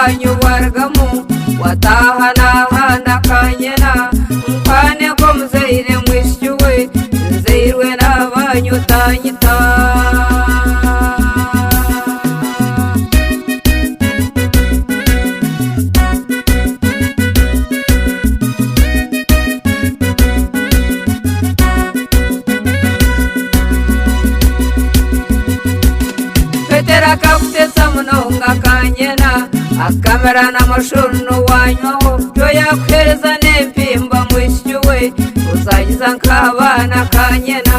wanyu wargamu watahanahana kanyena mpane ko muzeire mwishyuwe nzeirwe n'abanyu tanyita petera kakutesa munonga kanyena akamera n'amashurunu wanywaho byo yakwereza n'empimba mwishyuwe uzagiza nk'abana kanyena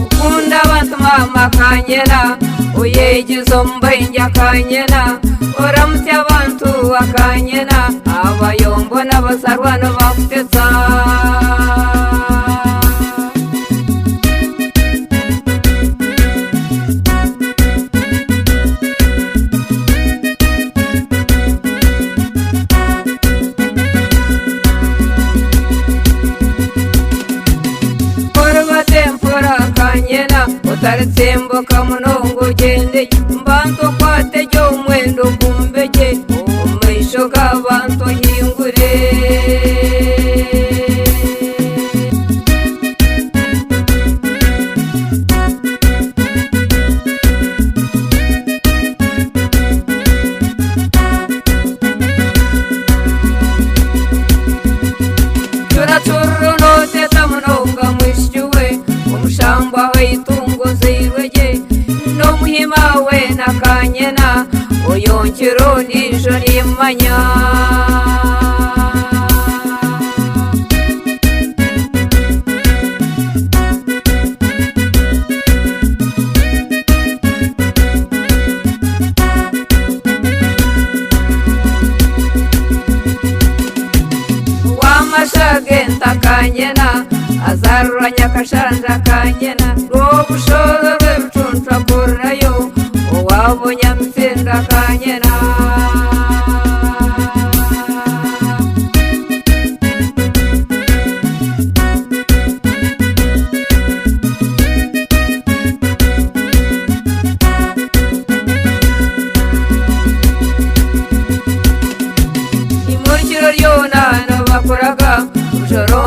ukunda abantu mama kanyena uyegizo mbainja kanyena uramutse abantu akanyena abayombo n'abasarwana bakutesa temfora kanyena utaritsemboka munongo ugendeye mbanto kwatejo umwendo kumbege umeisho k'abantu hingure turaturunoteta munonga mwishyuwe umushamba w'itungo zirwege no muhima we na kanyena uyongero nijo rimanya wamashagenta kanyena azaruranya kashanja kanyena rwobushoro rw'ebicuncu akorerayo uwabonye amitsinda kanyena imurikiro ryona bakoraga ujoro